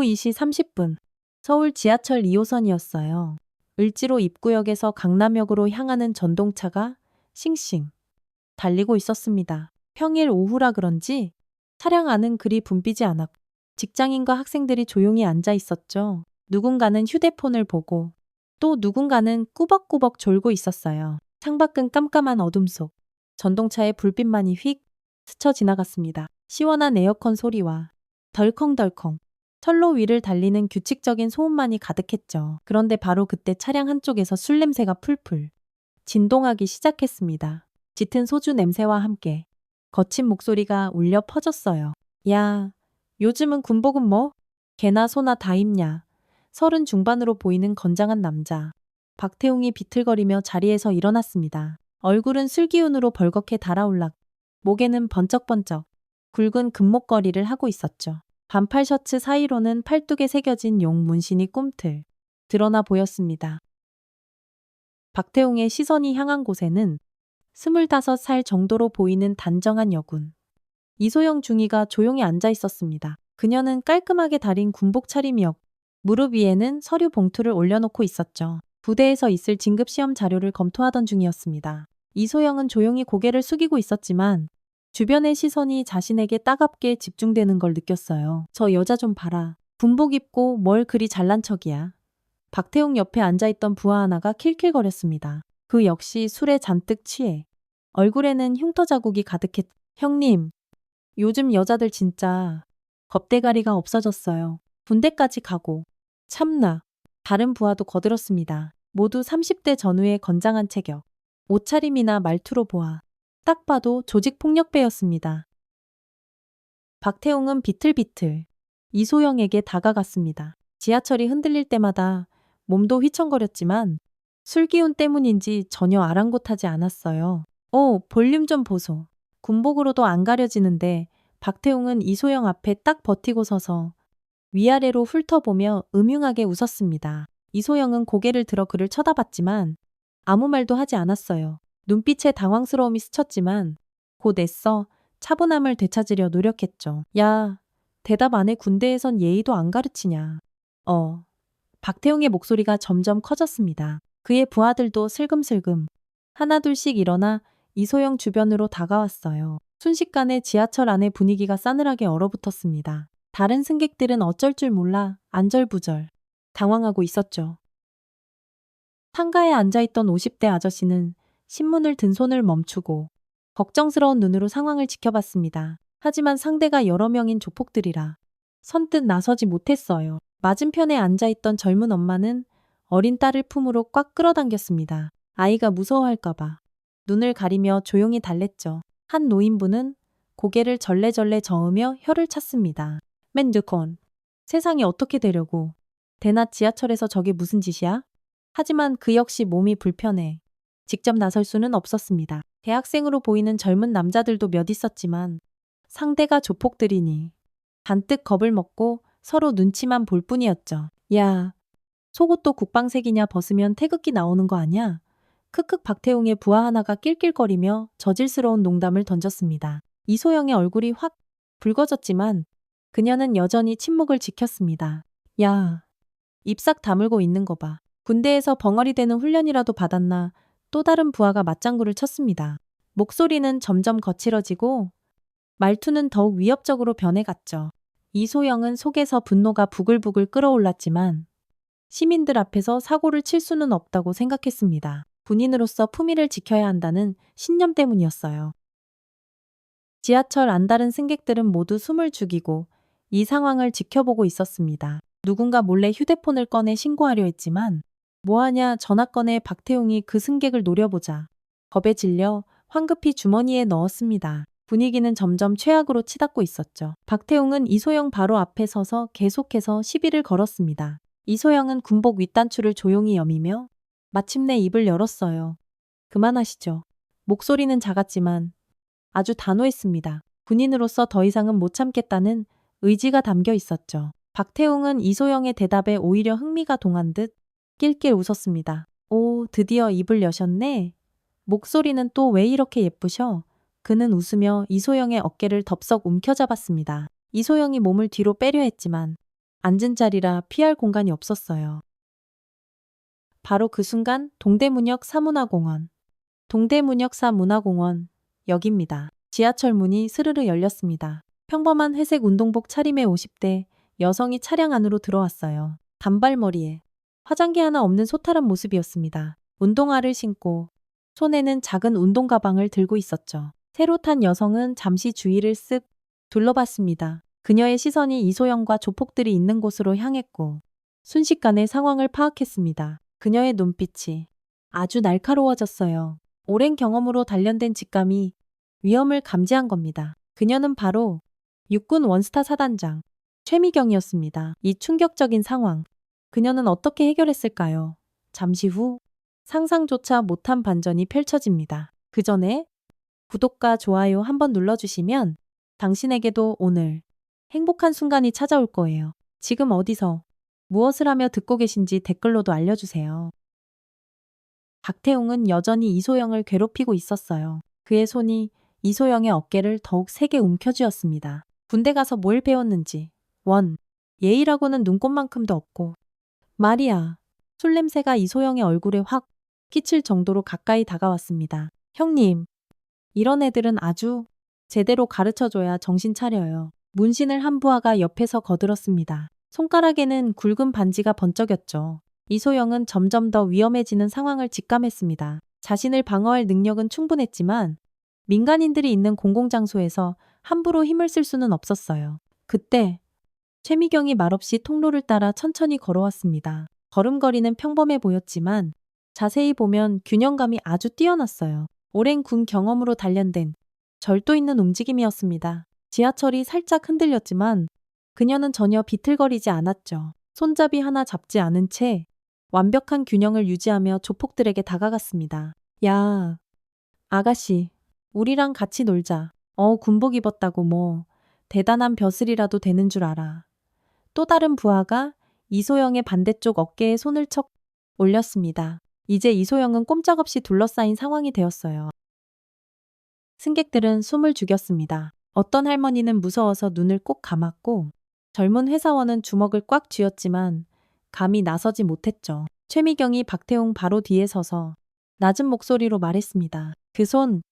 오후 2시 30분. 서울 지하철 2호선이었어요. 을지로 입구역에서 강남역으로 향하는 전동차가 싱싱 달리고 있었습니다. 평일 오후라 그런지 차량 안은 그리 붐비지 않았고 직장인과 학생들이 조용히 앉아 있었죠. 누군가는 휴대폰을 보고 또 누군가는 꾸벅꾸벅 졸고 있었어요. 창밖은 깜깜한 어둠 속 전동차의 불빛만이 휙 스쳐 지나갔습니다. 시원한 에어컨 소리와 덜컹덜컹 철로 위를 달리는 규칙적인 소음만이 가득했죠. 그런데 바로 그때 차량 한쪽에서 술 냄새가 풀풀 진동하기 시작했습니다. 짙은 소주 냄새와 함께 거친 목소리가 울려 퍼졌어요. 야, 요즘은 군복은 뭐? 개나 소나 다 입냐? 30 중반으로 보이는 건장한 남자. 박태웅이 비틀거리며 자리에서 일어났습니다. 얼굴은 술기운으로 벌겋게 달아올라 목에는 번쩍번쩍 굵은 금목걸이를 하고 있었죠. 반팔 셔츠 사이로는 팔뚝에 새겨진 용 문신이 꿈틀 드러나 보였습니다. 박태웅의 시선이 향한 곳에는 25살 정도로 보이는 단정한 여군 이소영 중위가 조용히 앉아 있었습니다. 그녀는 깔끔하게 다린 군복 차림이었고 무릎 위에는 서류 봉투를 올려놓고 있었죠. 부대에서 있을 진급 시험 자료를 검토하던 중이었습니다. 이소영은 조용히 고개를 숙이고 있었지만 주변의 시선이 자신에게 따갑게 집중되는 걸 느꼈어요. 저 여자 좀 봐라. 군복 입고 뭘 그리 잘난 척이야. 박태웅 옆에 앉아있던 부하 하나가 킬킬거렸습니다. 그 역시 술에 잔뜩 취해 얼굴에는 흉터 자국이 가득했. 형님, 요즘 여자들 진짜 겁대가리가 없어졌어요. 군대까지 가고. 참나. 다른 부하도 거들었습니다. 모두 30대 전후의 건장한 체격. 옷차림이나 말투로 보아 딱 봐도 조직폭력배였습니다. 박태웅은 비틀비틀 이소영에게 다가갔습니다. 지하철이 흔들릴 때마다 몸도 휘청거렸지만 술기운 때문인지 전혀 아랑곳하지 않았어요. 볼륨 좀 보소. 군복으로도 안 가려지는데 박태웅은 이소영 앞에 딱 버티고 서서 위아래로 훑어보며 음흉하게 웃었습니다. 이소영은 고개를 들어 그를 쳐다봤지만 아무 말도 하지 않았어요. 눈빛에 당황스러움이 스쳤지만 곧 애써 차분함을 되찾으려 노력했죠. 야, 대답 안 해. 군대에선 예의도 안 가르치냐. 박태웅의 목소리가 점점 커졌습니다. 그의 부하들도 슬금슬금 하나둘씩 일어나 이소영 주변으로 다가왔어요. 순식간에 지하철 안의 분위기가 싸늘하게 얼어붙었습니다. 다른 승객들은 어쩔 줄 몰라 안절부절 당황하고 있었죠. 상가에 앉아있던 50대 아저씨는 신문을 든 손을 멈추고 걱정스러운 눈으로 상황을 지켜봤습니다. 하지만 상대가 여러 명인 조폭들이라 선뜻 나서지 못했어요. 맞은편에 앉아있던 젊은 엄마는 어린 딸을 품으로 꽉 끌어당겼습니다. 아이가 무서워할까봐 눈을 가리며 조용히 달랬죠. 한 노인분은 고개를 절레절레 저으며 혀를 찼습니다. 맨드콘, 세상이 어떻게 되려고. 대낮 지하철에서 저게 무슨 짓이야? 하지만 그 역시 몸이 불편해 직접 나설 수는 없었습니다. 대학생으로 보이는 젊은 남자들도 몇 있었지만 상대가 조폭들이니 잔뜩 겁을 먹고 서로 눈치만 볼 뿐이었죠. 야, 속옷도 국방색이냐 벗으면 태극기 나오는 거 아냐? 크크. 박태웅의 부하 하나가 낄낄거리며 저질스러운 농담을 던졌습니다. 이소영의 얼굴이 확 붉어졌지만 그녀는 여전히 침묵을 지켰습니다. 야, 입 싹 다물고 있는 거 봐. 군대에서 벙어리 되는 훈련이라도 받았나. 또 다른 부하가 맞장구를 쳤습니다. 목소리는 점점 거칠어지고 말투는 더욱 위협적으로 변해갔죠. 이소영은 속에서 분노가 부글부글 끓어올랐지만 시민들 앞에서 사고를 칠 수는 없다고 생각했습니다. 군인으로서 품위를 지켜야 한다는 신념 때문이었어요. 지하철 안다른 승객들은 모두 숨을 죽이고 이 상황을 지켜보고 있었습니다. 누군가 몰래 휴대폰을 꺼내 신고하려 했지만 뭐하냐. 전화 꺼내 박태웅이 그 승객을 노려보자 겁에 질려 황급히 주머니에 넣었습니다. 분위기는 점점 최악으로 치닫고 있었죠. 박태웅은 이소영 바로 앞에 서서 계속해서 시비를 걸었습니다. 이소영은 군복 윗단추를 조용히 여미며 마침내 입을 열었어요. 그만하시죠. 목소리는 작았지만 아주 단호했습니다. 군인으로서 더 이상은 못 참겠다는 의지가 담겨 있었죠. 박태웅은 이소영의 대답에 오히려 흥미가 동한 듯 낄낄 웃었습니다. 오, 드디어 입을 여셨네. 목소리는 또 왜 이렇게 예쁘셔? 그는 웃으며 이소영의 어깨를 덥석 움켜잡았습니다. 이소영이 몸을 뒤로 빼려 했지만 앉은 자리라 피할 공간이 없었어요. 바로 그 순간 동대문역 사문화공원. 동대문역 사문화공원. 여기입니다. 지하철 문이 스르르 열렸습니다. 평범한 회색 운동복 차림의 50대 여성이 차량 안으로 들어왔어요. 단발머리에 화장기 하나 없는 소탈한 모습이었습니다. 운동화를 신고 손에는 작은 운동 가방을 들고 있었죠. 새로 탄 여성은 잠시 주위를 쓱 둘러봤습니다. 그녀의 시선이 이소영과 조폭들이 있는 곳으로 향했고 순식간에 상황을 파악했습니다. 그녀의 눈빛이 아주 날카로워졌어요. 오랜 경험으로 단련된 직감이 위험을 감지한 겁니다. 그녀는 바로 육군 원스타 사단장 최미경이었습니다. 이 충격적인 상황, 그녀는 어떻게 해결했을까요? 잠시 후 상상조차 못한 반전이 펼쳐집니다. 그 전에 구독과 좋아요 한번 눌러주시면 당신에게도 오늘 행복한 순간이 찾아올 거예요. 지금 어디서 무엇을 하며 듣고 계신지 댓글로도 알려주세요. 박태웅은 여전히 이소영을 괴롭히고 있었어요. 그의 손이 이소영의 어깨를 더욱 세게 움켜쥐었습니다. 군대 가서 뭘 배웠는지 예의라고는 눈꽃만큼도 없고 말이야. 술 냄새가 이소영의 얼굴에 확 끼칠 정도로 가까이 다가왔습니다. 형님, 이런 애들은 아주 제대로 가르쳐줘야 정신 차려요. 문신을 한 부하가 옆에서 거들었습니다. 손가락에는 굵은 반지가 번쩍였죠. 이소영은 점점 더 위험해지는 상황을 직감했습니다. 자신을 방어할 능력은 충분했지만 민간인들이 있는 공공장소에서 함부로 힘을 쓸 수는 없었어요. 그때 최미경이 말없이 통로를 따라 천천히 걸어왔습니다. 걸음걸이는 평범해 보였지만 자세히 보면 균형감이 아주 뛰어났어요. 오랜 군 경험으로 단련된 절도 있는 움직임이었습니다. 지하철이 살짝 흔들렸지만 그녀는 전혀 비틀거리지 않았죠. 손잡이 하나 잡지 않은 채 완벽한 균형을 유지하며 조폭들에게 다가갔습니다. 야, 아가씨, 우리랑 같이 놀자. 군복 입었다고 뭐 대단한 벼슬이라도 되는 줄 알아. 또 다른 부하가 이소영의 반대쪽 어깨에 손을 척 올렸습니다. 이제 이소영은 꼼짝없이 둘러싸인 상황이 되었어요. 승객들은 숨을 죽였습니다. 어떤 할머니는 무서워서 눈을 꼭 감았고 젊은 회사원은 주먹을 꽉 쥐었지만 감히 나서지 못했죠. 최미경이 박태웅 바로 뒤에 서서 낮은 목소리로 말했습니다. 그 손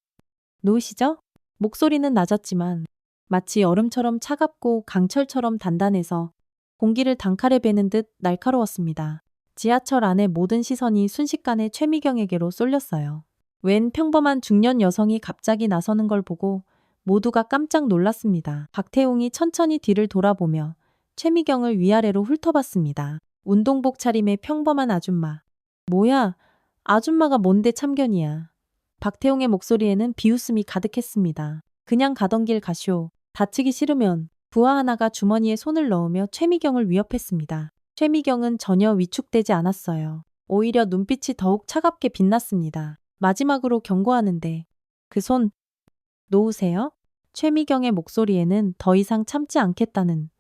놓으시죠? 목소리는 낮았지만 마치 얼음처럼 차갑고 강철처럼 단단해서 공기를 단칼에 베는 듯 날카로웠습니다. 지하철 안의 모든 시선이 순식간에 최미경에게로 쏠렸어요. 웬 평범한 중년 여성이 갑자기 나서는 걸 보고 모두가 깜짝 놀랐습니다. 박태웅이 천천히 뒤를 돌아보며 최미경을 위아래로 훑어봤습니다. 운동복 차림의 평범한 아줌마. 뭐야, 아줌마가 뭔데 참견이야. 박태웅의 목소리에는 비웃음이 가득했습니다. 그냥 가던 길 가쇼. 다치기 싫으면. 부하 하나가 주머니에 손을 넣으며 최미경을 위협했습니다. 최미경은 전혀 위축되지 않았어요. 오히려 눈빛이 더욱 차갑게 빛났습니다. 마지막으로 경고하는데 그 손 놓으세요? 최미경의 목소리에는 더 이상 참지 않겠다는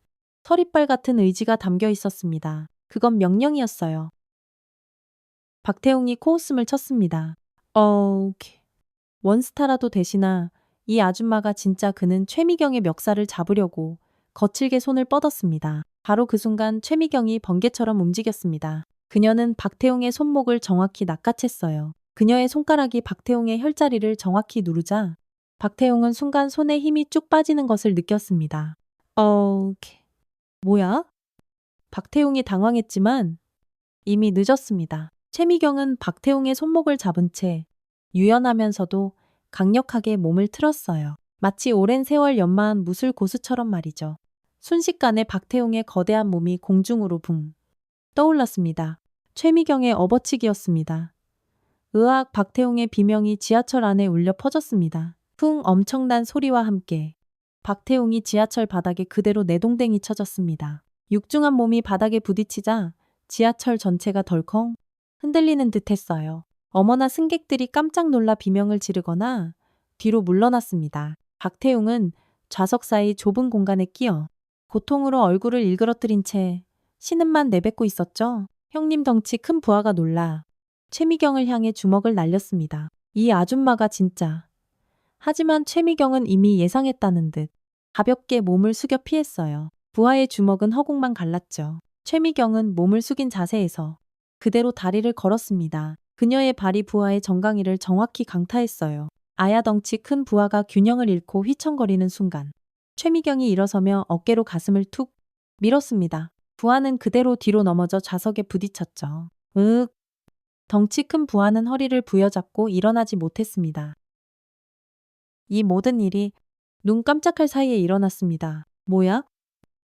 서리빨 같은 의지가 담겨 있었습니다. 그건 명령이었어요. 박태웅이 코웃음을 쳤습니다. 원스타라도 되시나 이 아줌마가 진짜 그는 최미경의 멱살을 잡으려고 거칠게 손을 뻗었습니다. 바로 그 순간 최미경이 번개처럼 움직였습니다. 그녀는 박태웅의 손목을 정확히 낚아챘어요. 그녀의 손가락이 박태웅의 혈자리를 정확히 누르자 박태웅은 순간 손에 힘이 쭉 빠지는 것을 느꼈습니다. 뭐야? 박태웅이 당황했지만 이미 늦었습니다. 최미경은 박태웅의 손목을 잡은 채 유연하면서도 강력하게 몸을 틀었어요. 마치 오랜 세월 연마한 무술 고수처럼 말이죠. 순식간에 박태웅의 거대한 몸이 공중으로 붕 떠올랐습니다. 최미경의 업어치기였습니다. 으악, 박태웅의 비명이 지하철 안에 울려 퍼졌습니다. 엄청난 소리와 함께 박태웅이 지하철 바닥에 그대로 내동댕이 쳐졌습니다. 육중한 몸이 바닥에 부딪히자 지하철 전체가 덜컹 흔들리는 듯했어요. 어머나 승객들이 깜짝 놀라 비명을 지르거나 뒤로 물러났습니다. 박태웅은 좌석 사이 좁은 공간에 끼어 고통으로 얼굴을 일그러뜨린 채 신음만 내뱉고 있었죠. 형님 덩치 큰 부하가 놀라 최미경을 향해 주먹을 날렸습니다. 이 아줌마가 진짜. 하지만 최미경은 이미 예상했다는 듯 가볍게 몸을 숙여 피했어요. 부하의 주먹은 허공만 갈랐죠. 최미경은 몸을 숙인 자세에서 그대로 다리를 걸었습니다. 그녀의 발이 부하의 정강이를 정확히 강타했어요. 아야덩치 큰 부하가 균형을 잃고 휘청거리는 순간 최미경이 일어서며 어깨로 가슴을 툭 밀었습니다. 부하는 그대로 뒤로 넘어져 좌석에 부딪혔죠. 으윽. 덩치 큰 부하는 허리를 부여잡고 일어나지 못했습니다. 이 모든 일이 눈 깜짝할 사이에 일어났습니다. 뭐야?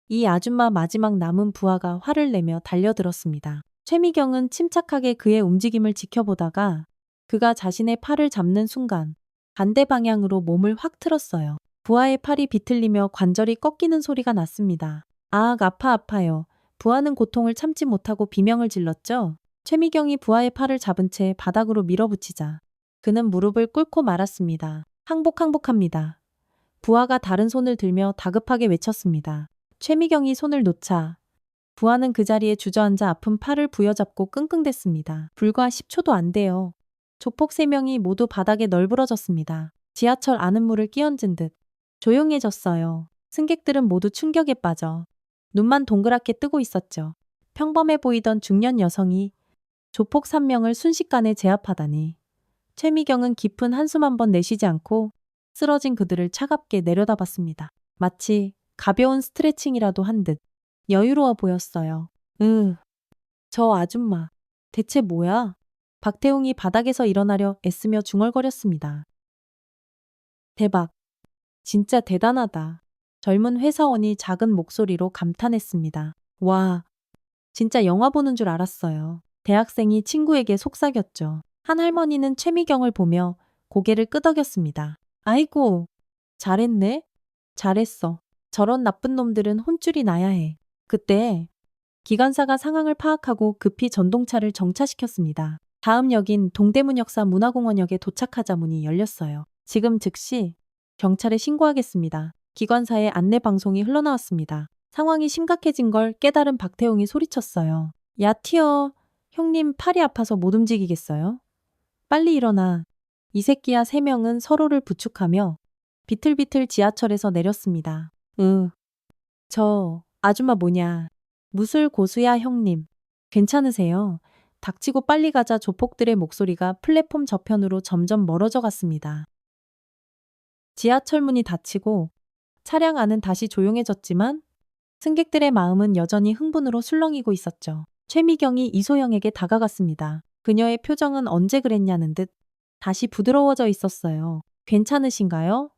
이 아줌마 마지막 남은 부하가 화를 내며 달려들었습니다. 최미경은 침착하게 그의 움직임을 지켜보다가 그가 자신의 팔을 잡는 순간 반대 방향으로 몸을 확 틀었어요. 부하의 팔이 비틀리며 관절이 꺾이는 소리가 났습니다. 아악 아파요. 부하는 고통을 참지 못하고 비명을 질렀죠. 최미경이 부하의 팔을 잡은 채 바닥으로 밀어붙이자 그는 무릎을 꿇고 말았습니다. 항복합니다. 부하가 다른 손을 들며 다급하게 외쳤습니다. 최미경이 손을 놓자 부하는 그 자리에 주저앉아 아픈 팔을 부여잡고 끙끙댔습니다. 불과 10초도 안 돼요. 조폭 3명이 모두 바닥에 널브러졌습니다. 지하철 아는 물을 끼얹은 듯 조용해졌어요. 승객들은 모두 충격에 빠져 눈만 동그랗게 뜨고 있었죠. 평범해 보이던 중년 여성이 조폭 3명을 순식간에 제압하다니. 최미경은 깊은 한숨 한 번 내쉬지 않고 쓰러진 그들을 차갑게 내려다봤습니다. 마치 가벼운 스트레칭이라도 한 듯 여유로워 보였어요. 저 아줌마 대체 뭐야? 박태웅이 바닥에서 일어나려 애쓰며 중얼거렸습니다. 대박. 진짜 대단하다. 젊은 회사원이 작은 목소리로 감탄했습니다. 와, 진짜 영화 보는 줄 알았어요. 대학생이 친구에게 속삭였죠. 한 할머니는 최미경을 보며 고개를 끄덕였습니다. 아이고, 잘했네? 잘했어. 저런 나쁜 놈들은 혼쭐이 나야 해. 그때 기관사가 상황을 파악하고 급히 전동차를 정차시켰습니다. 다음 역인 동대문역사 문화공원역에 도착하자 문이 열렸어요. 지금 즉시 경찰에 신고하겠습니다. 기관사의 안내 방송이 흘러나왔습니다. 상황이 심각해진 걸 깨달은 박태웅이 소리쳤어요. 야 튀어. 형님 팔이 아파서 못 움직이겠어요? 빨리 일어나. 이 새끼야 3명은 서로를 부축하며 비틀비틀 지하철에서 내렸습니다. 저 아줌마 뭐냐. 무술 고수야 형님. 괜찮으세요? 닥치고 빨리 가자. 조폭들의 목소리가 플랫폼 저편으로 점점 멀어져 갔습니다. 지하철 문이 닫히고 차량 안은 다시 조용해졌지만 승객들의 마음은 여전히 흥분으로 술렁이고 있었죠. 최미경이 이소영에게 다가갔습니다. 그녀의 표정은 언제 그랬냐는 듯 다시 부드러워져 있었어요. 괜찮으신가요?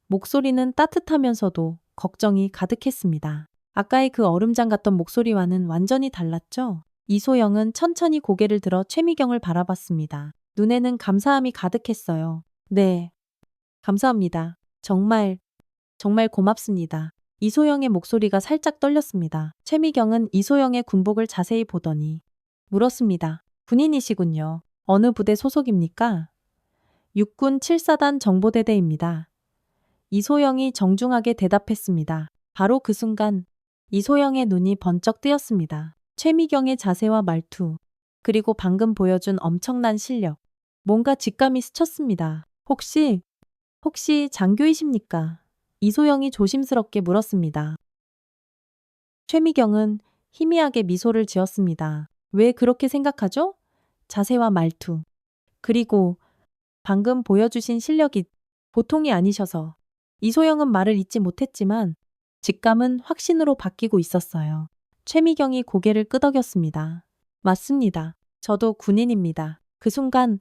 목소리는 따뜻하면서도 걱정이 가득했습니다. 아까의 그 얼음장 같던 목소리와는 완전히 달랐죠? 이소영은 천천히 고개를 들어 최미경을 바라봤습니다. 눈에는 감사함이 가득했어요. 네. 감사합니다. 정말 고맙습니다. 이소영의 목소리가 살짝 떨렸습니다. 최미경은 이소영의 군복을 자세히 보더니 물었습니다. 군인이시군요. 어느 부대 소속입니까? 육군 7사단 정보대대입니다. 이소영이 정중하게 대답했습니다. 바로 그 순간 이소영의 눈이 번쩍 뜨였습니다. 최미경의 자세와 말투, 그리고 방금 보여준 엄청난 실력. 뭔가 직감이 스쳤습니다. 혹시 장교이십니까? 이소영이 조심스럽게 물었습니다. 최미경은 희미하게 미소를 지었습니다. 왜 그렇게 생각하죠? 자세와 말투, 그리고 방금 보여주신 실력이 보통이 아니셔서. 이소영은 말을 잇지 못했지만 직감은 확신으로 바뀌고 있었어요. 최미경이 고개를 끄덕였습니다. 맞습니다. 저도 군인입니다. 그 순간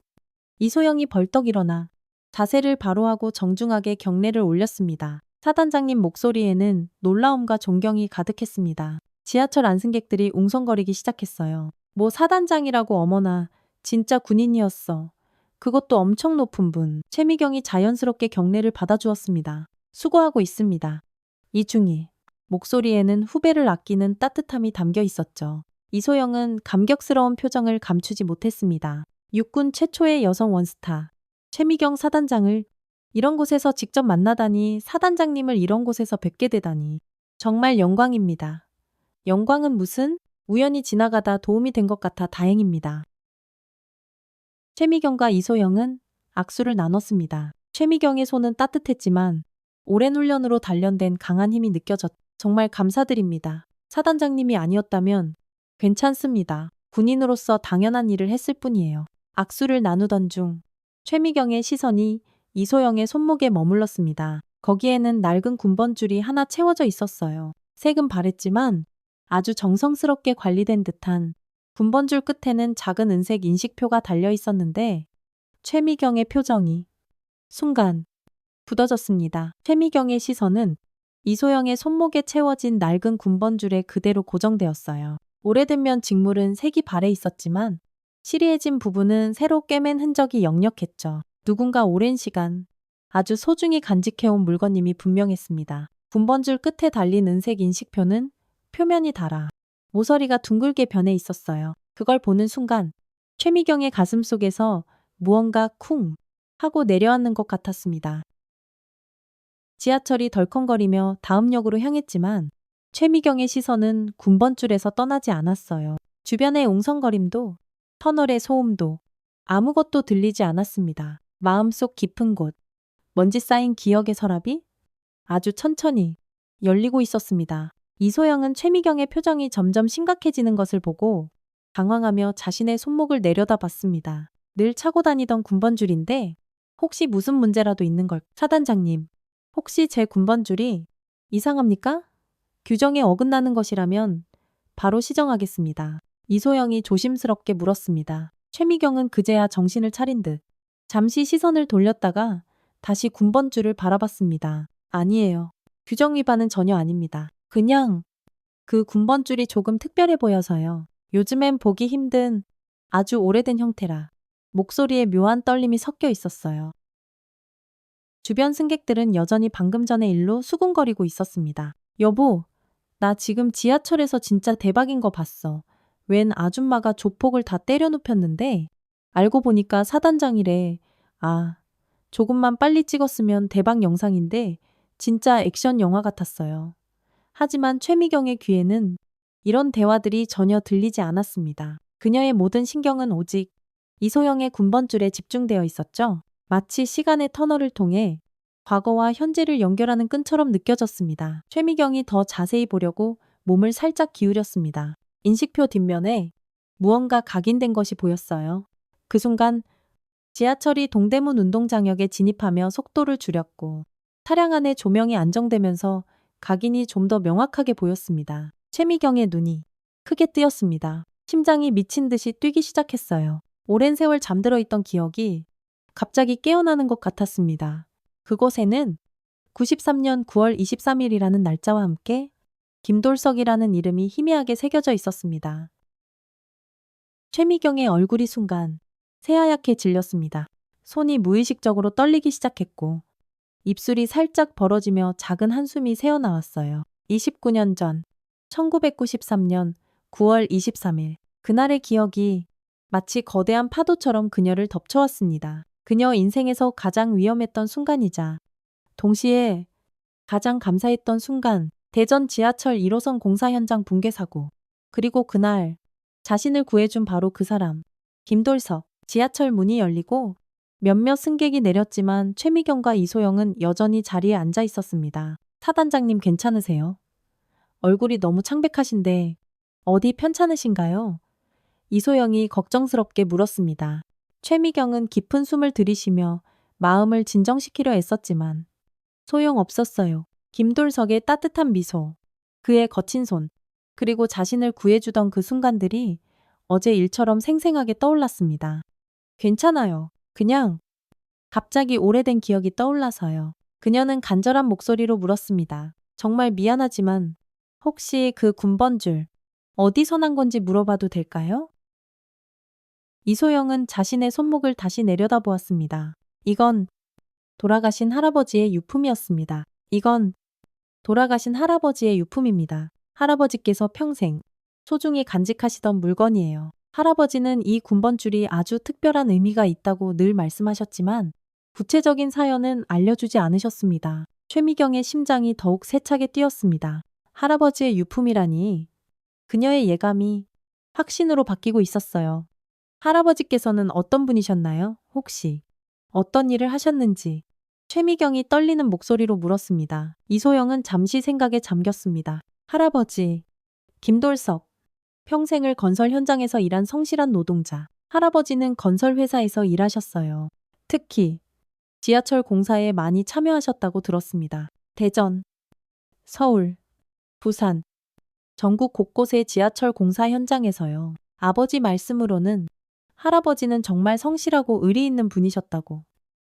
이소영이 벌떡 일어나 자세를 바로 하고 정중하게 경례를 올렸습니다. 사단장님 목소리에는 놀라움과 존경이 가득했습니다. 지하철 안승객들이 웅성거리기 시작했어요. 뭐 사단장이라고 어머나, 진짜 군인이었어. 그것도 엄청 높은 분. 최미경이 자연스럽게 경례를 받아주었습니다. 수고하고 있습니다. 이중희. 목소리에는 후배를 아끼는 따뜻함이 담겨 있었죠. 이소영은 감격스러운 표정을 감추지 못했습니다. 육군 최초의 여성 원스타. 최미경 사단장을 이런 곳에서 직접 만나다니, 사단장님을 이런 곳에서 뵙게 되다니. 정말 영광입니다. 영광은 무슨? 우연히 지나가다 도움이 된 것 같아 다행입니다. 최미경과 이소영은 악수를 나눴습니다. 최미경의 손은 따뜻했지만 오랜 훈련으로 단련된 강한 힘이 느껴졌죠. 정말 감사드립니다. 사단장님이 아니었다면 괜찮습니다. 군인으로서 당연한 일을 했을 뿐이에요. 악수를 나누던 중 최미경의 시선이 이소영의 손목에 머물렀습니다. 거기에는 낡은 군번줄이 하나 채워져 있었어요. 색은 바랬지만 아주 정성스럽게 관리된 듯한 군번줄 끝에는 작은 은색 인식표가 달려 있었는데 최미경의 표정이 순간 굳어졌습니다. 최미경의 시선은 이소영의 손목에 채워진 낡은 군번줄에 그대로 고정되었어요. 오래된 면 직물은 색이 바래 있었지만 시리해진 부분은 새로 꿰맨 흔적이 역력했죠. 누군가 오랜 시간 아주 소중히 간직해온 물건임이 분명했습니다. 군번줄 끝에 달린 은색 인식표는 표면이 달아 모서리가 둥글게 변해 있었어요. 그걸 보는 순간 최미경의 가슴 속에서 무언가 쿵 하고 내려앉는 것 같았습니다. 지하철이 덜컹거리며 다음 역으로 향했지만 최미경의 시선은 군번줄에서 떠나지 않았어요. 주변의 웅성거림도 터널의 소음도 아무것도 들리지 않았습니다. 마음속 깊은 곳, 먼지 쌓인 기억의 서랍이 아주 천천히 열리고 있었습니다. 이소영은 최미경의 표정이 점점 심각해지는 것을 보고 당황하며 자신의 손목을 내려다봤습니다. 늘 차고 다니던 군번줄인데 혹시 무슨 문제라도 있는 걸? 사단장님, 혹시 제 군번줄이 이상합니까? 규정에 어긋나는 것이라면 바로 시정하겠습니다. 이소영이 조심스럽게 물었습니다. 최미경은 그제야 정신을 차린 듯 잠시 시선을 돌렸다가 다시 군번줄을 바라봤습니다. 아니에요. 규정 위반은 전혀 아닙니다. 그냥 그 군번줄이 조금 특별해 보여서요. 요즘엔 보기 힘든 아주 오래된 형태라 목소리에 묘한 떨림이 섞여 있었어요. 주변 승객들은 여전히 방금 전의 일로 수군거리고 있었습니다. 여보, 나 지금 지하철에서 진짜 대박인 거 봤어. 웬 아줌마가 조폭을 다 때려 눕혔는데 알고 보니까 사단장이래. 아, 조금만 빨리 찍었으면 대박 영상인데 진짜 액션 영화 같았어요. 하지만 최미경의 귀에는 이런 대화들이 전혀 들리지 않았습니다. 그녀의 모든 신경은 오직 이소영의 군번줄에 집중되어 있었죠. 마치 시간의 터널을 통해 과거와 현재를 연결하는 끈처럼 느껴졌습니다. 최미경이 더 자세히 보려고 몸을 살짝 기울였습니다. 인식표 뒷면에 무언가 각인된 것이 보였어요. 그 순간 지하철이 동대문 운동장역에 진입하며 속도를 줄였고 차량 안에 조명이 안정되면서 각인이 좀 더 명확하게 보였습니다. 최미경의 눈이 크게 뜨였습니다. 심장이 미친 듯이 뛰기 시작했어요. 오랜 세월 잠들어 있던 기억이 갑자기 깨어나는 것 같았습니다. 그곳에는 93년 9월 23일이라는 날짜와 함께 김돌석이라는 이름이 희미하게 새겨져 있었습니다. 최미경의 얼굴이 순간 새하얗게 질렸습니다. 손이 무의식적으로 떨리기 시작했고 입술이 살짝 벌어지며 작은 한숨이 새어나왔어요. 29년 전 1993년 9월 23일 그날의 기억이 마치 거대한 파도처럼 그녀를 덮쳐왔습니다. 그녀 인생에서 가장 위험했던 순간이자 동시에 가장 감사했던 순간, 대전 지하철 1호선 공사 현장 붕괴 사고, 그리고 그날 자신을 구해준 바로 그 사람, 김돌석. 지하철 문이 열리고 몇몇 승객이 내렸지만 최미경과 이소영은 여전히 자리에 앉아 있었습니다. 사단장님 괜찮으세요? 얼굴이 너무 창백하신데 어디 편찮으신가요? 이소영이 걱정스럽게 물었습니다. 최미경은 깊은 숨을 들이쉬며 마음을 진정시키려 애썼지만 소용없었어요. 김돌석의 따뜻한 미소, 그의 거친 손, 그리고 자신을 구해주던 그 순간들이 어제 일처럼 생생하게 떠올랐습니다. 괜찮아요. 그냥 갑자기 오래된 기억이 떠올라서요. 그녀는 간절한 목소리로 물었습니다. 정말 미안하지만 혹시 그 군번줄 어디서 난 건지 물어봐도 될까요? 이소영은 자신의 손목을 다시 내려다보았습니다. 이건 돌아가신 할아버지의 유품이었습니다. 이건 돌아가신 할아버지의 유품입니다. 할아버지께서 평생 소중히 간직하시던 물건이에요. 할아버지는 이 군번줄이 아주 특별한 의미가 있다고 늘 말씀하셨지만 구체적인 사연은 알려주지 않으셨습니다. 최미경의 심장이 더욱 세차게 뛰었습니다. 할아버지의 유품이라니 그녀의 예감이 확신으로 바뀌고 있었어요. 할아버지께서는 어떤 분이셨나요? 혹시 어떤 일을 하셨는지 최미경이 떨리는 목소리로 물었습니다. 이소영은 잠시 생각에 잠겼습니다. 할아버지, 김돌석. 평생을 건설 현장에서 일한 성실한 노동자. 할아버지는 건설 회사에서 일하셨어요. 특히 지하철 공사에 많이 참여하셨다고 들었습니다. 대전, 서울, 부산, 전국 곳곳의 지하철 공사 현장에서요. 아버지 말씀으로는 할아버지는 정말 성실하고 의리 있는 분이셨다고,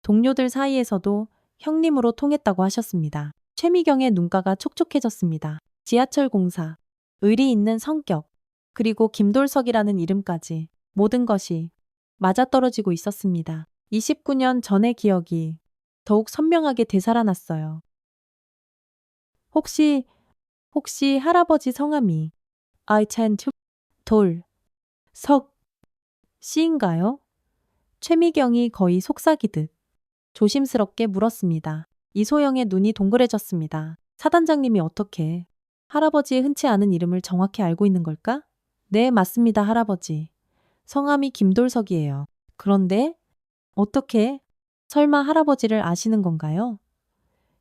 동료들 사이에서도 형님으로 통했다고 하셨습니다. 최미경의 눈가가 촉촉해졌습니다. 지하철 공사, 의리 있는 성격, 그리고 김돌석이라는 이름까지 모든 것이 맞아떨어지고 있었습니다. 29년 전의 기억이 더욱 선명하게 되살아났어요. 혹시 할아버지 성함이 I tend to 돌, 석, 씨인가요? 최미경이 거의 속삭이듯 조심스럽게 물었습니다. 이소영의 눈이 동그래졌습니다. 사단장님이 어떻게 할아버지의 흔치 않은 이름을 정확히 알고 있는 걸까? 네, 맞습니다, 할아버지. 성함이 김돌석이에요. 그런데 어떻게? 설마 할아버지를 아시는 건가요?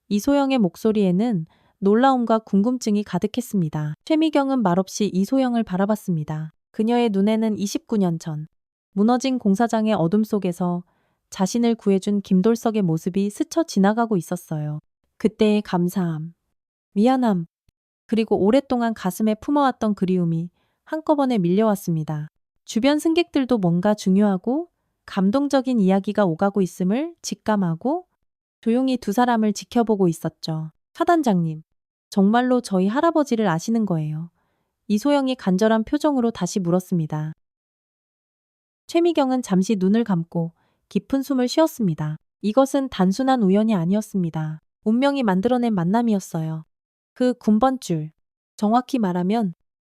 이소영의 목소리에는 놀라움과 궁금증이 가득했습니다. 최미경은 말없이 이소영을 바라봤습니다. 그녀의 눈에는 29년 전 무너진 공사장의 어둠 속에서 자신을 구해준 김돌석의 모습이 스쳐 지나가고 있었어요. 그때의 감사함, 미안함, 그리고 오랫동안 가슴에 품어왔던 그리움이 한꺼번에 밀려왔습니다. 주변 승객들도 뭔가 중요하고 감동적인 이야기가 오가고 있음을 직감하고 조용히 두 사람을 지켜보고 있었죠. 사단장님, 정말로 저희 할아버지를 아시는 거예요? 이소영이 간절한 표정으로 다시 물었습니다. 최미경은 잠시 눈을 감고 깊은 숨을 쉬었습니다. 이것은 단순한 우연이 아니었습니다. 운명이 만들어낸 만남이었어요. 그 군번줄, 정확히 말하면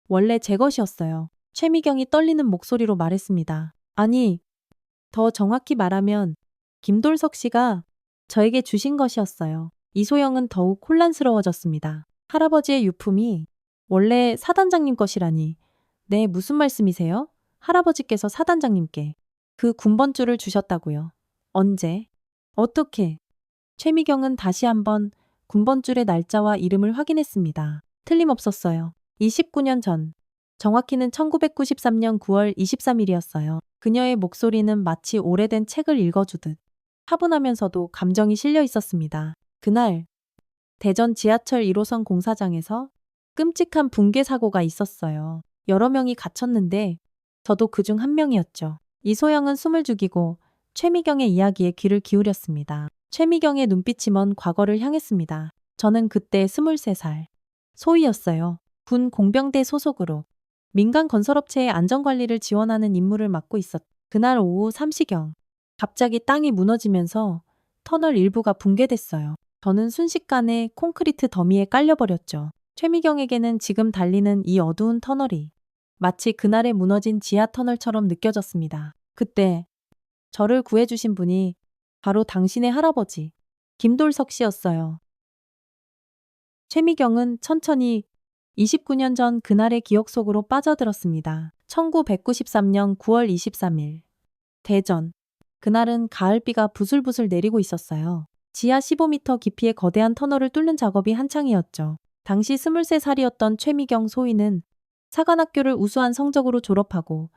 원래 제 것이었어요. 최미경이 떨리는 목소리로 말했습니다. 아니, 더 정확히 말하면 김돌석 씨가 저에게 주신 것이었어요. 이소영은 더욱 혼란스러워졌습니다. 할아버지의 유품이 원래 사단장님 것이라니. 네, 무슨 말씀이세요? 할아버지께서 사단장님께 그 군번줄을 주셨다고요. 언제? 어떻게? 최미경은 다시 한번 군번줄의 날짜와 이름을 확인했습니다. 틀림없었어요. 29년 전, 정확히는 1993년 9월 23일이었어요. 그녀의 목소리는 마치 오래된 책을 읽어주듯 차분하면서도 감정이 실려 있었습니다. 그날 대전 지하철 1호선 공사장에서 끔찍한 붕괴 사고가 있었어요. 여러 명이 갇혔는데 저도 그중 한 명이었죠. 이소영은 숨을 죽이고 최미경의 이야기에 귀를 기울였습니다. 최미경의 눈빛이 먼 과거를 향했습니다. 저는 그때 23살 소희였어요. 군 공병대 소속으로 민간 건설업체의 안전관리를 지원하는 임무를 맡고 있었. 그날 오후 3시경 갑자기 땅이 무너지면서 터널 일부가 붕괴됐어요. 저는 순식간에 콘크리트 더미에 깔려버렸죠. 최미경에게는 지금 달리는 이 어두운 터널이 마치 그날의 무너진 지하 터널처럼 느껴졌습니다. 그때 저를 구해주신 분이 바로 당신의 할아버지 김돌석 씨였어요. 최미경은 천천히 29년 전 그날의 기억 속으로 빠져들었습니다. 1993년 9월 23일 대전. 그날은 가을비가 부슬부슬 내리고 있었어요. 지하 15m 깊이의 거대한 터널을 뚫는 작업이 한창이었죠. 당시 23살이었던 최미경 소희는 사관학교를 우수한 성적으로 졸업하고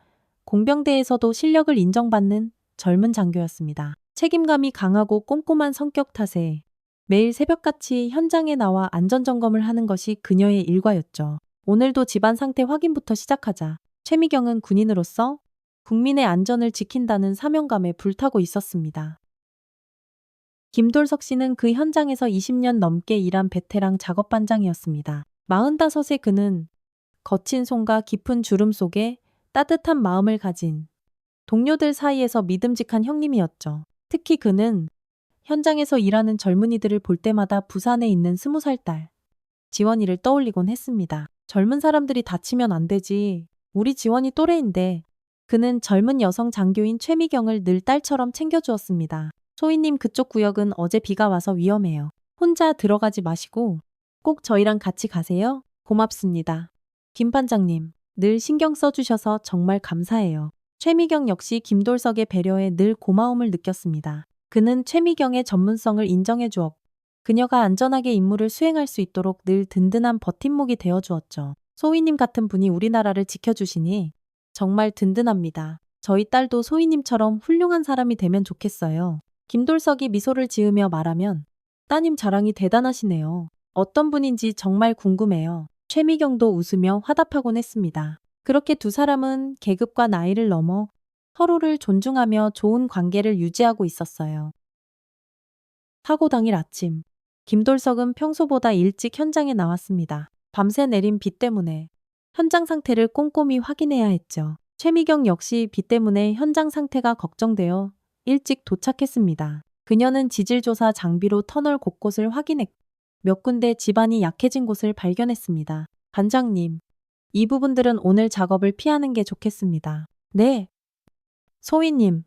공병대에서도 실력을 인정받는 젊은 장교였습니다. 책임감이 강하고 꼼꼼한 성격 탓에 매일 새벽같이 현장에 나와 안전점검을 하는 것이 그녀의 일과였죠. 오늘도 집안 상태 확인부터 시작하자 최미경은 군인으로서 국민의 안전을 지킨다는 사명감에 불타고 있었습니다. 김돌석 씨는 그 현장에서 20년 넘게 일한 베테랑 작업반장이었습니다. 45세 그는 거친 손과 깊은 주름 속에 따뜻한 마음을 가진 동료들 사이에서 믿음직한 형님이었죠. 특히 그는 현장에서 일하는 젊은이들을 볼 때마다 부산에 있는 20살 딸 지원이를 떠올리곤 했습니다. 젊은 사람들이 다치면 안 되지. 우리 지원이 또래인데. 그는 젊은 여성 장교인 최미경을 늘 딸처럼 챙겨주었습니다. 소희님, 그쪽 구역은 어제 비가 와서 위험해요. 혼자 들어가지 마시고 꼭 저희랑 같이 가세요. 고맙습니다. 김 반장님, 늘 신경 써주셔서 정말 감사해요. 최미경 역시 김돌석의 배려에 늘 고마움을 느꼈습니다. 그는 최미경의 전문성을 인정해 주었고 그녀가 안전하게 임무를 수행할 수 있도록 늘 든든한 버팀목이 되어 주었죠. 소희님 같은 분이 우리나라를 지켜주시니 정말 든든합니다. 저희 딸도 소희님처럼 훌륭한 사람이 되면 좋겠어요. 김돌석이 미소를 지으며 말하면 따님 자랑이 대단하시네요. 어떤 분인지 정말 궁금해요. 최미경도 웃으며 화답하곤 했습니다. 그렇게 두 사람은 계급과 나이를 넘어 서로를 존중하며 좋은 관계를 유지하고 있었어요. 사고 당일 아침, 김돌석은 평소보다 일찍 현장에 나왔습니다. 밤새 내린 비 때문에 현장 상태를 꼼꼼히 확인해야 했죠. 최미경 역시 비 때문에 현장 상태가 걱정되어 일찍 도착했습니다. 그녀는 지질조사 장비로 터널 곳곳을 확인했고 몇 군데 지반이 약해진 곳을 발견했습니다. 반장님, 이 부분들은 오늘 작업을 피하는 게 좋겠습니다. 네. 소희님,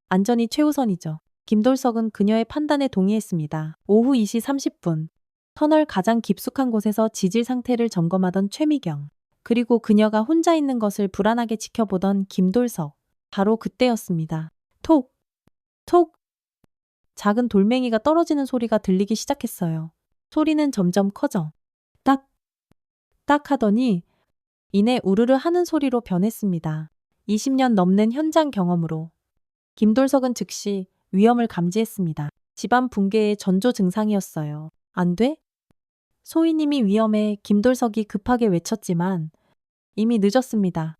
안전이 최우선이죠. 김돌석은 그녀의 판단에 동의했습니다. 오후 2시 30분, 터널 가장 깊숙한 곳에서 지질 상태를 점검하던 최미경, 그리고 그녀가 혼자 있는 것을 불안하게 지켜보던 김돌석. 바로 그때였습니다. 톡! 톡! 작은 돌멩이가 떨어지는 소리가 들리기 시작했어요. 소리는 점점 커져 딱! 딱 하더니 이내 우르르 하는 소리로 변했습니다. 20년 넘는 현장 경험으로 김돌석은 즉시 위험을 감지했습니다. 집안 붕괴의 전조 증상이었어요. 안 돼? 소희님이 위험해 김돌석이 급하게 외쳤지만 이미 늦었습니다.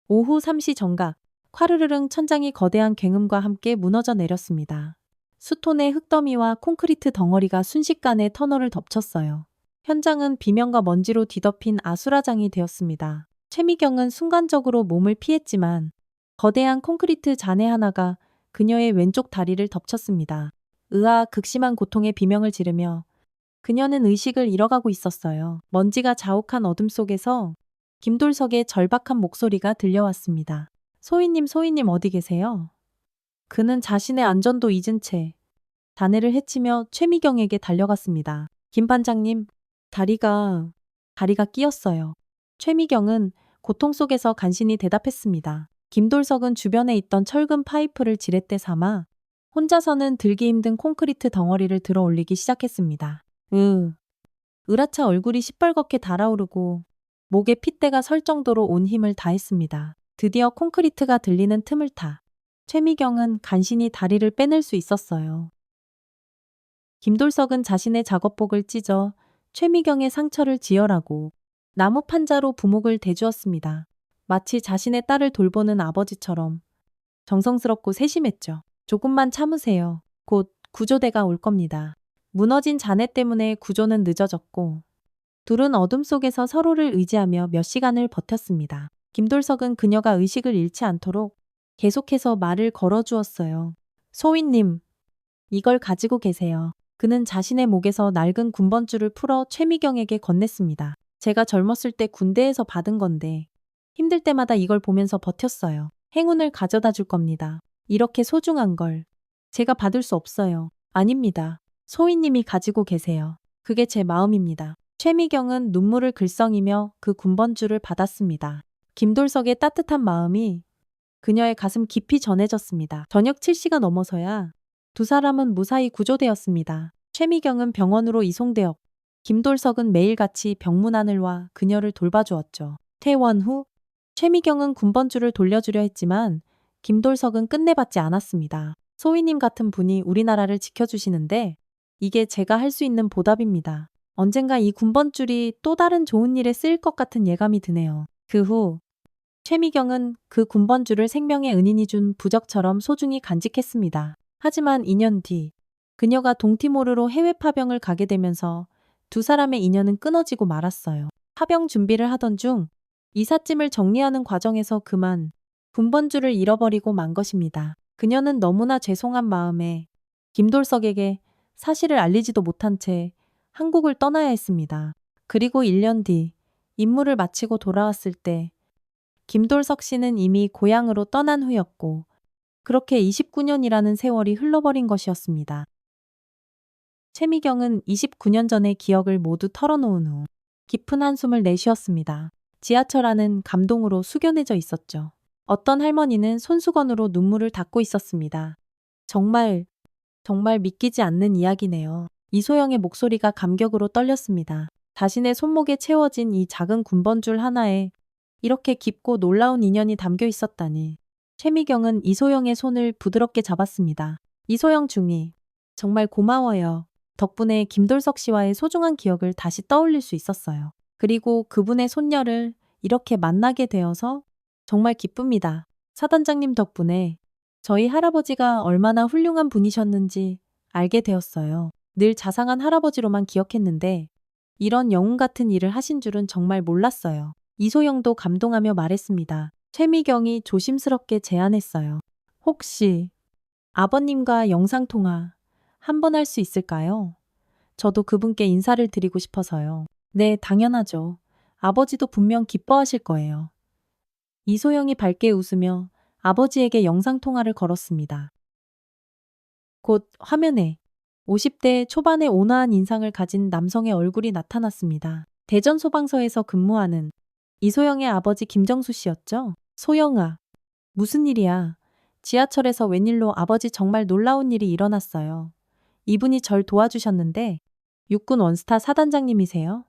오후 3시 정각, 콰르르릉 천장이 거대한 굉음과 함께 무너져 내렸습니다. 수톤의 흙더미와 콘크리트 덩어리가 순식간에 터널을 덮쳤어요. 현장은 비명과 먼지로 뒤덮인 아수라장이 되었습니다. 최미경은 순간적으로 몸을 피했지만 거대한 콘크리트 잔해 하나가 그녀의 왼쪽 다리를 덮쳤습니다. 으아 극심한 고통의 비명을 지르며 그녀는 의식을 잃어가고 있었어요. 먼지가 자욱한 어둠 속에서 김돌석의 절박한 목소리가 들려왔습니다. 소희님 어디 계세요? 그는 자신의 안전도 잊은 채 자네를 해치며 최미경에게 달려갔습니다. 김 반장님, 다리가 끼었어요. 최미경은 고통 속에서 간신히 대답했습니다. 김돌석은 주변에 있던 철근 파이프를 지렛대 삼아 혼자서는 들기 힘든 콘크리트 덩어리를 들어 올리기 시작했습니다. 으라차 얼굴이 시뻘겋게 달아오르고 목에 핏대가 설 정도로 온 힘을 다했습니다. 드디어 콘크리트가 들리는 틈을 타 최미경은 간신히 다리를 빼낼 수 있었어요. 김돌석은 자신의 작업복을 찢어 최미경의 상처를 지혈하고 나무 판자로 부목을 대주었습니다. 마치 자신의 딸을 돌보는 아버지처럼 정성스럽고 세심했죠. 조금만 참으세요. 곧 구조대가 올 겁니다. 무너진 잔해 때문에 구조는 늦어졌고 둘은 어둠 속에서 서로를 의지하며 몇 시간을 버텼습니다. 김돌석은 그녀가 의식을 잃지 않도록 계속해서 말을 걸어주었어요. 소희님, 이걸 가지고 계세요. 그는 자신의 목에서 낡은 군번줄을 풀어 최미경에게 건넸습니다. 제가 젊었을 때 군대에서 받은 건데 힘들 때마다 이걸 보면서 버텼어요. 행운을 가져다 줄 겁니다. 이렇게 소중한 걸 제가 받을 수 없어요. 아닙니다. 소희님이 가지고 계세요. 그게 제 마음입니다. 최미경은 눈물을 글썽이며 그 군번줄을 받았습니다. 김돌석의 따뜻한 마음이 그녀의 가슴 깊이 전해졌습니다. 저녁 7시가 넘어서야 두 사람은 무사히 구조되었습니다. 최미경은 병원으로 이송되었고 김돌석은 매일같이 병문안을 와 그녀를 돌봐주었죠. 퇴원 후 최미경은 군번줄을 돌려주려 했지만 김돌석은 끝내받지 않았습니다. 소희님 같은 분이 우리나라를 지켜주시는데 이게 제가 할 수 있는 보답입니다. 언젠가 이 군번줄이 또 다른 좋은 일에 쓰일 것 같은 예감이 드네요. 그 후 최미경은 그 군번줄을 생명의 은인이 준 부적처럼 소중히 간직했습니다. 하지만 2년 뒤 그녀가 동티모르로 해외 파병을 가게 되면서 두 사람의 인연은 끊어지고 말았어요. 파병 준비를 하던 중 이삿짐을 정리하는 과정에서 그만 군번줄을 잃어버리고 만 것입니다. 그녀는 너무나 죄송한 마음에 김돌석에게 사실을 알리지도 못한 채 한국을 떠나야 했습니다. 그리고 1년 뒤 임무를 마치고 돌아왔을 때 김돌석 씨는 이미 고향으로 떠난 후였고 그렇게 29년이라는 세월이 흘러버린 것이었습니다. 최미경은 29년 전의 기억을 모두 털어놓은 후 깊은 한숨을 내쉬었습니다. 지하철 안은 감동으로 숙연해져 있었죠. 어떤 할머니는 손수건으로 눈물을 닦고 있었습니다. 정말 믿기지 않는 이야기네요. 이소영의 목소리가 감격으로 떨렸습니다. 자신의 손목에 채워진 이 작은 군번줄 하나에 이렇게 깊고 놀라운 인연이 담겨 있었다니. 최미경은 이소영의 손을 부드럽게 잡았습니다. 이소영 중이 정말 고마워요. 덕분에 김돌석 씨와의 소중한 기억을 다시 떠올릴 수 있었어요. 그리고 그분의 손녀를 이렇게 만나게 되어서 정말 기쁩니다. 사단장님 덕분에 저희 할아버지가 얼마나 훌륭한 분이셨는지 알게 되었어요. 늘 자상한 할아버지로만 기억했는데 이런 영웅 같은 일을 하신 줄은 정말 몰랐어요. 이소영도 감동하며 말했습니다. 최미경이 조심스럽게 제안했어요. 혹시 아버님과 영상통화 한번 할 수 있을까요? 저도 그분께 인사를 드리고 싶어서요. 네, 당연하죠. 아버지도 분명 기뻐하실 거예요. 이소영이 밝게 웃으며 아버지에게 영상통화를 걸었습니다. 곧 화면에 50대 초반의 온화한 인상을 가진 남성의 얼굴이 나타났습니다. 대전소방서에서 근무하는 이소영의 아버지 김정수 씨였죠? 소영아, 무슨 일이야? 지하철에서 웬일로 아버지 정말 놀라운 일이 일어났어요. 이분이 절 도와주셨는데 육군 원스타 사단장님이세요?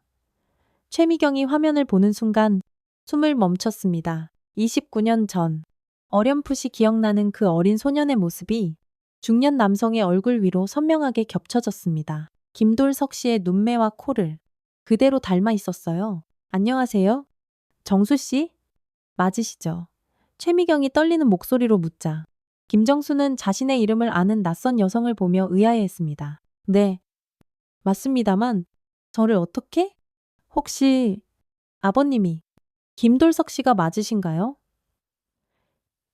최미경이 화면을 보는 순간 숨을 멈췄습니다. 29년 전 어렴풋이 기억나는 그 어린 소년의 모습이 중년 남성의 얼굴 위로 선명하게 겹쳐졌습니다. 김돌석 씨의 눈매와 코를 그대로 닮아 있었어요. 안녕하세요? 정수 씨? 맞으시죠? 최미경이 떨리는 목소리로 묻자 김정수는 자신의 이름을 아는 낯선 여성을 보며 의아해했습니다. 네, 맞습니다만 저를 어떻게? 혹시 아버님이 김돌석 씨가 맞으신가요?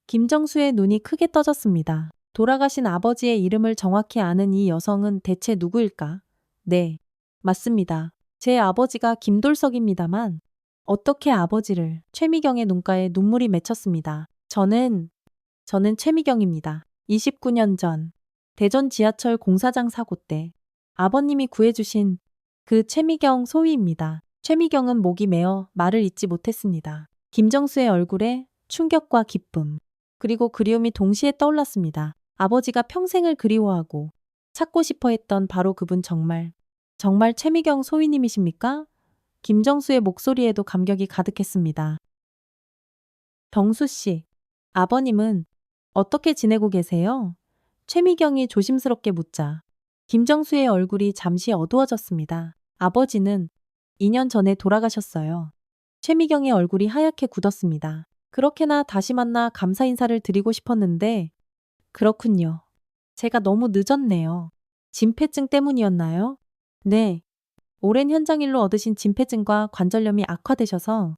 김정수의 눈이 크게 떠졌습니다. 돌아가신 아버지의 이름을 정확히 아는 이 여성은 대체 누구일까? 네, 맞습니다. 제 아버지가 김돌석입니다만 어떻게 아버지를? 최미경의 눈가에 눈물이 맺혔습니다. 저는 최미경입니다. 29년 전 대전 지하철 공사장 사고 때 아버님이 구해주신 그 최미경 소위입니다. 최미경은 목이 메어 말을 잇지 못했습니다. 김정수의 얼굴에 충격과 기쁨, 그리고 그리움이 동시에 떠올랐습니다. 아버지가 평생을 그리워하고 찾고 싶어 했던 바로 그분 정말 최미경 소위님이십니까? 김정수의 목소리에도 감격이 가득했습니다. 정수 씨, 아버님은 어떻게 지내고 계세요? 최미경이 조심스럽게 묻자 김정수의 얼굴이 잠시 어두워졌습니다. 아버지는 2년 전에 돌아가셨어요. 최미경의 얼굴이 하얗게 굳었습니다. 그렇게나 다시 만나 감사 인사를 드리고 싶었는데 그렇군요. 제가 너무 늦었네요. 진폐증 때문이었나요? 네. 오랜 현장 일로 얻으신 진폐증과 관절염이 악화되셔서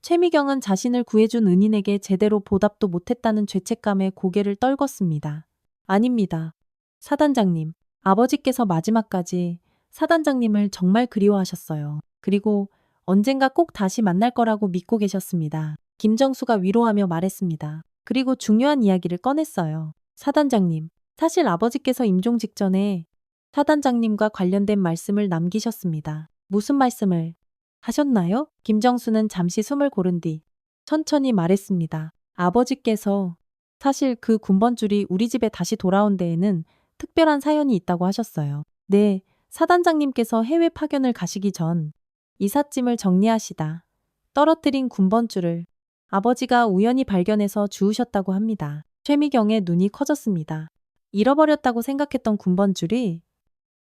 최미경은 자신을 구해준 은인에게 제대로 보답도 못했다는 죄책감에 고개를 떨궜습니다. 아닙니다. 사단장님, 아버지께서 마지막까지 사단장님을 정말 그리워하셨어요. 그리고 언젠가 꼭 다시 만날 거라고 믿고 계셨습니다. 김정수가 위로하며 말했습니다. 그리고 중요한 이야기를 꺼냈어요. 사단장님, 사실 아버지께서 임종 직전에 사단장님과 관련된 말씀을 남기셨습니다. 무슨 말씀을 하셨나요? 김정수는 잠시 숨을 고른 뒤 천천히 말했습니다. 아버지께서 사실 그 군번줄이 우리 집에 다시 돌아온 데에는 특별한 사연이 있다고 하셨어요. 네, 사단장님께서 해외 파견을 가시기 전 이삿짐을 정리하시다 떨어뜨린 군번줄을 아버지가 우연히 발견해서 주우셨다고 합니다. 최미경의 눈이 커졌습니다. 잃어버렸다고 생각했던 군번줄이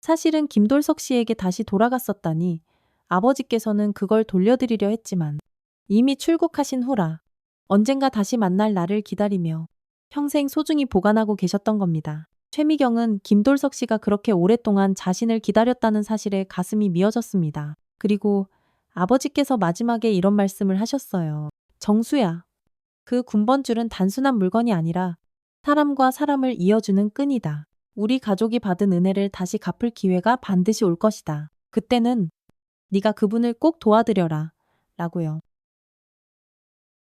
사실은 김돌석 씨에게 다시 돌아갔었다니 아버지께서는 그걸 돌려드리려 했지만 이미 출국하신 후라 언젠가 다시 만날 날을 기다리며 평생 소중히 보관하고 계셨던 겁니다. 최미경은 김돌석 씨가 그렇게 오랫동안 자신을 기다렸다는 사실에 가슴이 미어졌습니다. 그리고 아버지께서 마지막에 이런 말씀을 하셨어요. 정수야, 그 군번줄은 단순한 물건이 아니라 사람과 사람을 이어주는 끈이다. 우리 가족이 받은 은혜를 다시 갚을 기회가 반드시 올 것이다. 그때는 네가 그분을 꼭 도와드려라. 라고요.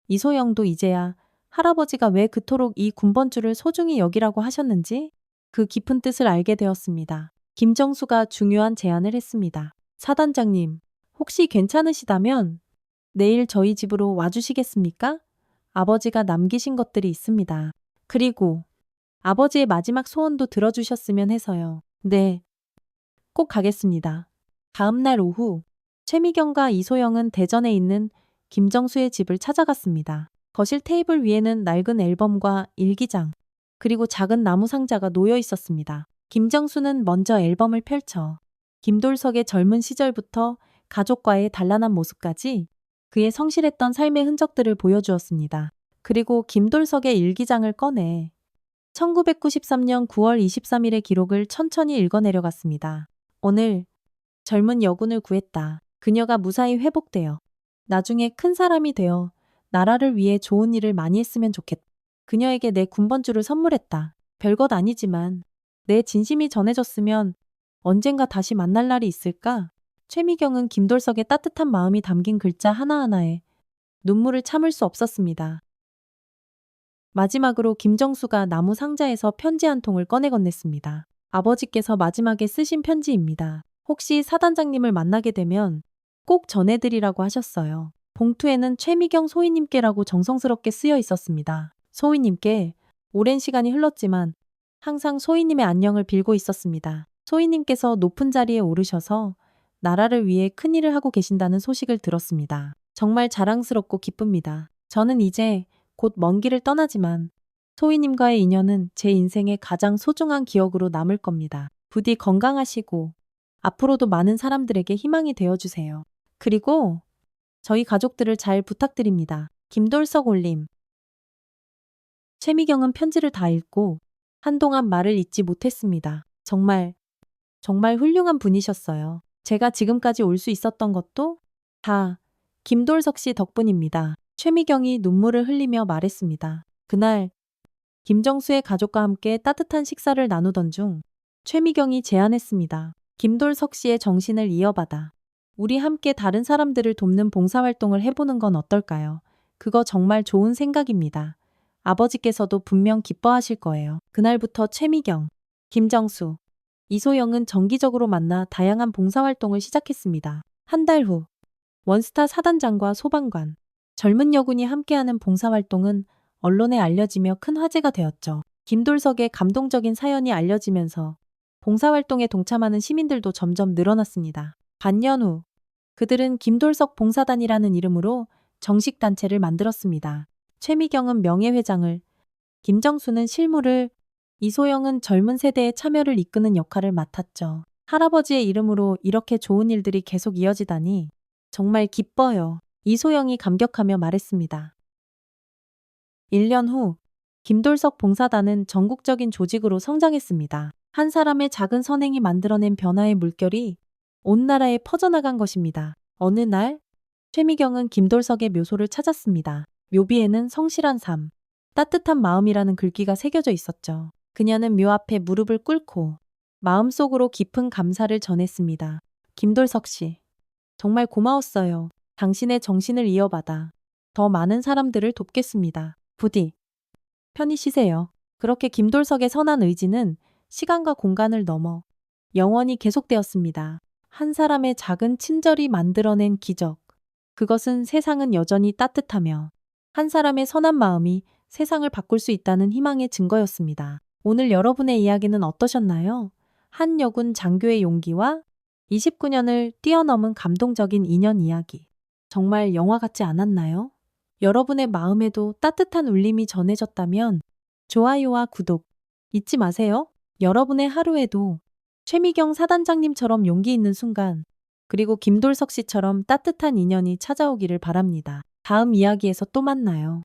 이소영도 이제야 할아버지가 왜 그토록 이 군번줄을 소중히 여기라고 하셨는지 그 깊은 뜻을 알게 되었습니다. 김정수가 중요한 제안을 했습니다. 사단장님, 혹시 괜찮으시다면 내일 저희 집으로 와주시겠습니까? 아버지가 남기신 것들이 있습니다. 그리고 아버지의 마지막 소원도 들어주셨으면 해서요. 네, 꼭 가겠습니다. 다음 날 오후, 최미경과 이소영은 대전에 있는 김정수의 집을 찾아갔습니다. 거실 테이블 위에는 낡은 앨범과 일기장, 그리고 작은 나무 상자가 놓여 있었습니다. 김정수는 먼저 앨범을 펼쳐 김돌석의 젊은 시절부터 가족과의 단란한 모습까지 그의 성실했던 삶의 흔적들을 보여주었습니다. 그리고 김돌석의 일기장을 꺼내 1993년 9월 23일의 기록을 천천히 읽어내려갔습니다. 오늘 젊은 여군을 구했다. 그녀가 무사히 회복되어 나중에 큰 사람이 되어 나라를 위해 좋은 일을 많이 했으면 좋겠다. 그녀에게 내 군번줄을 선물했다. 별것 아니지만 내 진심이 전해졌으면 언젠가 다시 만날 날이 있을까? 최미경은 김돌석의 따뜻한 마음이 담긴 글자 하나하나에 눈물을 참을 수 없었습니다. 마지막으로 김정수가 나무 상자에서 편지 한 통을 꺼내 건넸습니다. 아버지께서 마지막에 쓰신 편지입니다. 혹시 사단장님을 만나게 되면 꼭 전해드리라고 하셨어요. 봉투에는 최미경 소위님께라고 정성스럽게 쓰여 있었습니다. 소위님께 오랜 시간이 흘렀지만 항상 소위님의 안녕을 빌고 있었습니다. 소위님께서 높은 자리에 오르셔서 나라를 위해 큰일을 하고 계신다는 소식을 들었습니다. 정말 자랑스럽고 기쁩니다. 저는 이제 곧 먼 길을 떠나지만 소희님과의 인연은 제 인생의 가장 소중한 기억으로 남을 겁니다. 부디 건강하시고 앞으로도 많은 사람들에게 희망이 되어주세요. 그리고 저희 가족들을 잘 부탁드립니다. 김돌석 올림. 최미경은 편지를 다 읽고 한동안 말을 잇지 못했습니다. 정말 훌륭한 분이셨어요. 제가 지금까지 올 수 있었던 것도 다 김돌석 씨 덕분입니다. 최미경이 눈물을 흘리며 말했습니다. 그날 김정수의 가족과 함께 따뜻한 식사를 나누던 중 최미경이 제안했습니다. 김돌석 씨의 정신을 이어받아 우리 함께 다른 사람들을 돕는 봉사활동을 해보는 건 어떨까요? 그거 정말 좋은 생각입니다. 아버지께서도 분명 기뻐하실 거예요. 그날부터 최미경, 김정수, 이소영은 정기적으로 만나 다양한 봉사활동을 시작했습니다. 한 달 후, 원스타 사단장과 소방관, 젊은 여군이 함께하는 봉사활동은 언론에 알려지며 큰 화제가 되었죠. 김돌석의 감동적인 사연이 알려지면서 봉사활동에 동참하는 시민들도 점점 늘어났습니다. 반년 후, 그들은 김돌석 봉사단이라는 이름으로 정식 단체를 만들었습니다. 최미경은 명예회장을, 김정수는 실무를, 이소영은 젊은 세대의 참여를 이끄는 역할을 맡았죠. 할아버지의 이름으로 이렇게 좋은 일들이 계속 이어지다니 정말 기뻐요. 이소영이 감격하며 말했습니다. 1년 후, 김돌석 봉사단은 전국적인 조직으로 성장했습니다. 한 사람의 작은 선행이 만들어낸 변화의 물결이 온 나라에 퍼져나간 것입니다. 어느 날, 최미경은 김돌석의 묘소를 찾았습니다. 묘비에는 성실한 삶, 따뜻한 마음이라는 글귀가 새겨져 있었죠. 그녀는 묘 앞에 무릎을 꿇고 마음속으로 깊은 감사를 전했습니다. 김돌석 씨, 정말 고마웠어요. 당신의 정신을 이어받아 더 많은 사람들을 돕겠습니다. 부디 편히 쉬세요. 그렇게 김돌석의 선한 의지는 시간과 공간을 넘어 영원히 계속되었습니다. 한 사람의 작은 친절이 만들어낸 기적. 그것은 세상은 여전히 따뜻하며 한 사람의 선한 마음이 세상을 바꿀 수 있다는 희망의 증거였습니다. 오늘 여러분의 이야기는 어떠셨나요? 한 여군 장교의 용기와 29년을 뛰어넘은 감동적인 인연 이야기. 정말 영화 같지 않았나요? 여러분의 마음에도 따뜻한 울림이 전해졌다면 좋아요와 구독 잊지 마세요. 여러분의 하루에도 최미경 사단장님처럼 용기 있는 순간, 그리고 김돌석 씨처럼 따뜻한 인연이 찾아오기를 바랍니다. 다음 이야기에서 또 만나요.